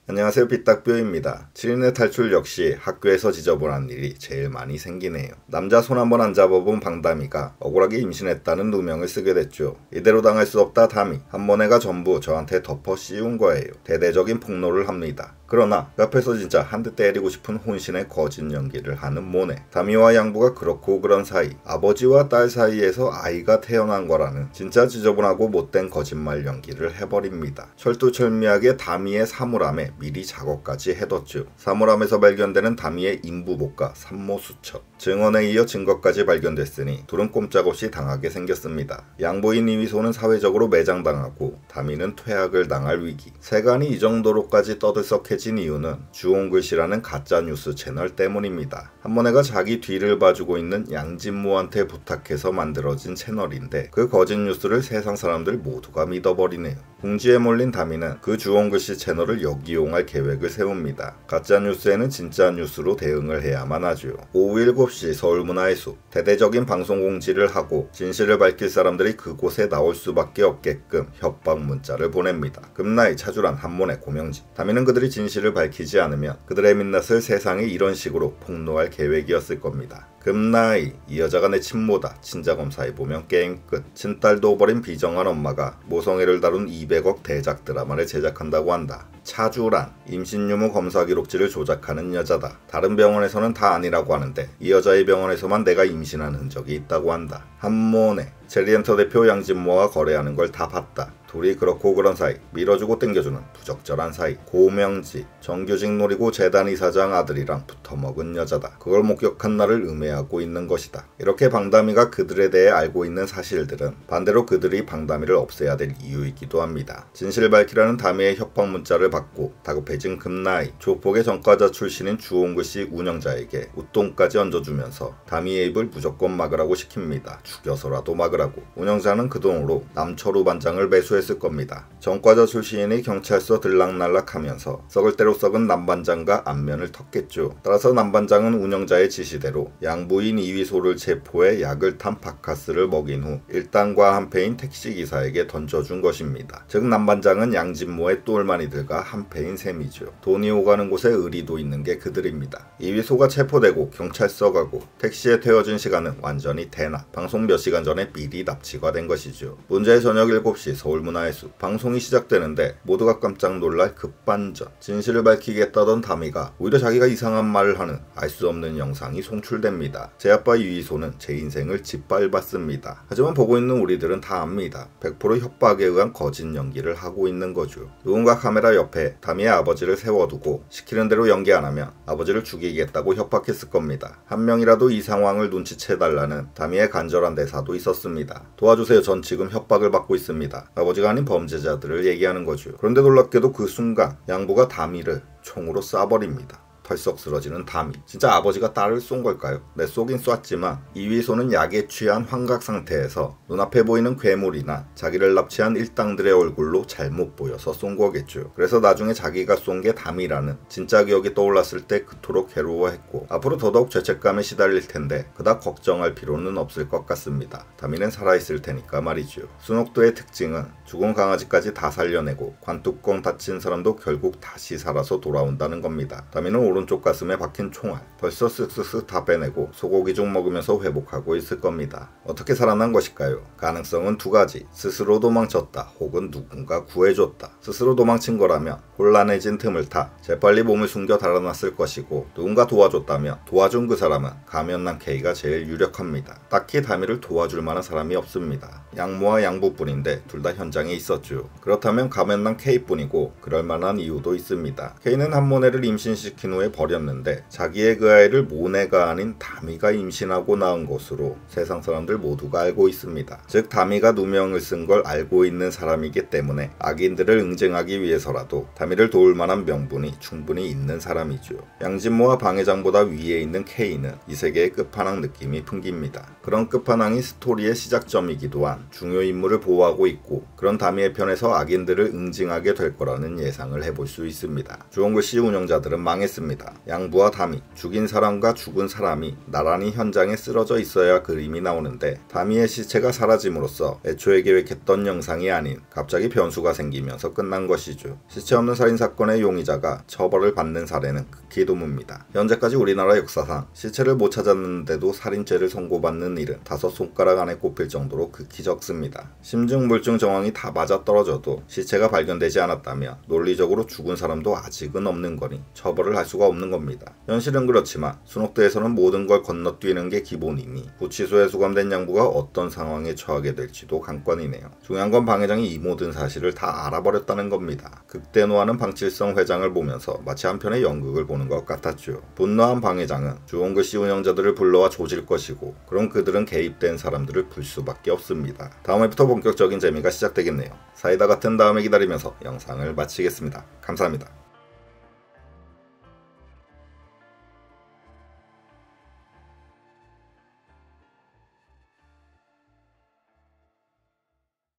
안녕하세요, 삐딱뷰입니다. 7인의 탈출 역시 학교에서 지저분한 일이 제일 많이 생기네요. 남자 손 한번 안 잡아본 방다미가 억울하게 임신했다는 누명을 쓰게 됐죠. 이대로 당할 수 없다 다미. 한 번에가 전부 저한테 덮어 씌운 거예요. 대대적인 폭로를 합니다. 그러나 옆에서 진짜 한 대 때리고 싶은 혼신의 거짓 연기를 하는 모네. 다미와 양부가 그렇고 그런 사이, 아버지와 딸 사이에서 아이가 태어난 거라는 진짜 지저분하고 못된 거짓말 연기를 해버립니다. 철두철미하게 다미의 사물함에 미리 작업까지 해뒀죠. 사물함에서 발견되는 다미의 인부복과 산모수첩, 증언에 이어 증거까지 발견됐으니 둘은 꼼짝없이 당하게 생겼습니다. 양부인 이위소는 사회적으로 매장당하고 다미는 퇴학을 당할 위기. 세간이 이 정도로까지 떠들썩해진 이유는 주홍글씨라는 가짜뉴스 채널 때문입니다. 한모네가 자기 뒤를 봐주고 있는 양진모한테 부탁해서 만들어진 채널인데 그 거짓 뉴스를 세상 사람들 모두가 믿어버리네요. 궁지에 몰린 다미는 그 주홍글씨 채널을 역이용할 계획을 세웁니다. 가짜뉴스에는 진짜 뉴스로 대응을 해야만 하죠. 오후 7시 서울문화의 숲. 대대적인 방송 공지를 하고 진실을 밝힐 사람들이 그곳에 나올 수밖에 없게끔 협박 문자를 보냅니다. 금나이 차주란 한모네 고명진. 다미는 그들이 진실을 밝히지 않으면 그들의 민낯을 세상에 이런 식으로 폭로할 계획이었을 겁니다. 금나이, 이 여자가 내 친모다. 친자검사해보면 게임 끝. 친딸도 버린 비정한 엄마가 모성애를 다룬 200억 대작 드라마를 제작한다고 한다. 차주란, 임신 유무 검사 기록지를 조작하는 여자다. 다른 병원에서는 다 아니라고 하는데 이 여자의 병원에서만 내가 임신한 흔적이 있다고 한다. 한모네, 젤리엔터 대표 양진모와 거래하는 걸 다 봤다. 둘이 그렇고 그런 사이, 밀어주고 땡겨주는 부적절한 사이. 고명지, 정규직 노리고 재단 이사장 아들이랑 붙어먹은 여자다. 그걸 목격한 나를 음해하고 있는 것이다. 이렇게 방다미가 그들에 대해 알고 있는 사실들은 반대로 그들이 방다미를 없애야 될 이유이기도 합니다. 진실 밝히라는 다미의 협박 문자를 받고 다급해진 금나이, 조폭의 전과자 출신인 주홍글씨 운영자에게 웃돈까지 얹어주면서 다미의 입을 무조건 막으라고 시킵니다. 죽여서라도 막으라고. 운영자는 그 돈으로 남철우 반장을 매수했을 겁니다. 전과자 출신이 경찰서 들락날락하면서 썩을 대로 썩은 남반장과 안면을 텄겠죠. 따라서 남반장은 운영자의 지시대로 양부인 이위소를 체포해 약을 탄 바카스를 먹인 후 일당과 한패인 택시기사에게 던져준 것입니다. 즉 남반장은 양진모의 똘마니들과 한패인 셈이죠. 돈이 오가는 곳에 의리도 있는 게 그들입니다. 이위소가 체포되고 경찰서 가고 택시에 태워진 시간은 완전히 대낮. 방송 몇 시간 전에 미리 납치가 된 것이죠. 문제의 저녁 7시 서울문화의 숲. 방송이 시작되는데 모두가 깜짝 놀랄 급반전. 진실을 밝히겠다던 다미가 오히려 자기가 이상한 말을 하는 알 수 없는 영상이 송출됩니다. 제 아빠 이위소는 제 인생을 짓밟았습니다. 하지만 보고 있는 우리들은 다 압니다. 100% 협박에 의한 거짓 연기를 하고 있는 거죠. 누군가 카메라 옆에 다미의 아버지를 세워두고 시키는 대로 연기 안 하면 아버지를 죽이겠다고 협박했을 겁니다. 한 명이라도 이 상황을 눈치채달라는 다미의 간절한 대사도 있었습니다. 도와주세요, 전 지금 협박을 받고 있습니다. 아버지가 아닌 범죄자들을 얘기하는 거죠. 그런데 놀랍게도 그 순간 양부가 다미를 총으로 쏴버립니다. 털썩 쓰러지는 다미. 진짜 아버지가 딸을 쏜 걸까요? 네, 쏘긴 쐈지만 이위소는 약에 취한 환각 상태에서 눈앞에 보이는 괴물이나 자기를 납치한 일당들의 얼굴로 잘못 보여서 쏜 거겠죠. 그래서 나중에 자기가 쏜 게 다미라는 진짜 기억이 떠올랐을 때 그토록 괴로워했고 앞으로 더더욱 죄책감에 시달릴 텐데 그닥 걱정할 필요는 없을 것 같습니다. 다미는 살아있을 테니까 말이죠. 순옥도의 특징은 죽은 강아지까지 다 살려내고 관뚜껑 다친 사람도 결국 다시 살아서 돌아온다는 겁니다. 다미는 오른쪽 가슴에 박힌 총알 벌써 쓱쓱쓱 다 빼내고 소고기 좀 먹으면서 회복하고 있을 겁니다. 어떻게 살아난 것일까요? 가능성은 두 가지. 스스로 도망쳤다 혹은 누군가 구해줬다. 스스로 도망친 거라면 곤란해진 틈을 타 재빨리 몸을 숨겨 달아났을 것이고 누군가 도와줬다면 도와준 그 사람은 가면남 K가 제일 유력합니다. 딱히 다미를 도와줄 만한 사람이 없습니다. 양모와 양부뿐인데 둘 다 현장에 있었죠. 그렇다면 가면남 K뿐이고 그럴 만한 이유도 있습니다. K는 한모네를 임신시킨 후에 버렸는데 자기의 그 아이를 모네가 아닌 다미가 임신하고 낳은 것으로 세상 사람들 모두가 알고 있습니다. 즉 다미가 누명을 쓴 걸 알고 있는 사람이기 때문에 악인들을 응징하기 위해서라도 다미를 도울 만한 명분이 충분히 있는 사람이죠. 양진모와 방해장보다 위에 있는 K는 이 세계의 끝판왕 느낌이 풍깁니다. 그런 끝판왕이 스토리의 시작점이기도 한 중요 인물을 보호하고 있고 그런 다미의 편에서 악인들을 응징하게 될 거라는 예상을 해볼 수 있습니다. 주홍글씨 운영자들은 망했습니다. 겁니다. 양부와 다미, 죽인 사람과 죽은 사람이 나란히 현장에 쓰러져 있어야 그림이 나오는데 다미의 시체가 사라짐으로써 애초에 계획했던 영상이 아닌 갑자기 변수가 생기면서 끝난 것이죠. 시체 없는 살인사건의 용의자가 처벌을 받는 사례는 극히 드뭅니다. 현재까지 우리나라 역사상 시체를 못 찾았는데도 살인죄를 선고받는 일은 5손가락 안에 꼽힐 정도로 극히 적습니다. 심증, 물증 정황이 다 맞아떨어져도 시체가 발견되지 않았다면 논리적으로 죽은 사람도 아직은 없는 거니 처벌을 할 수가 없는 겁니다. 현실은 그렇지만 순옥대에서는 모든 걸 건너뛰는 게 기본이니 구치소에 수감된 양부가 어떤 상황에 처하게 될지도 관건이네요. 중요한 건 방 회장이 이 모든 사실을 다 알아버렸다는 겁니다. 극대노하는 방칠성 회장을 보면서 마치 한편의 연극을 보는 것 같았죠. 분노한 방 회장은 주홍글씨 운영자들을 불러와 조질 것이고 그럼 그들은 개입된 사람들을 불 수밖에 없습니다. 다음에부터 본격적인 재미가 시작되겠네요. 사이다 같은 다음에 기다리면서 영상을 마치겠습니다. 감사합니다.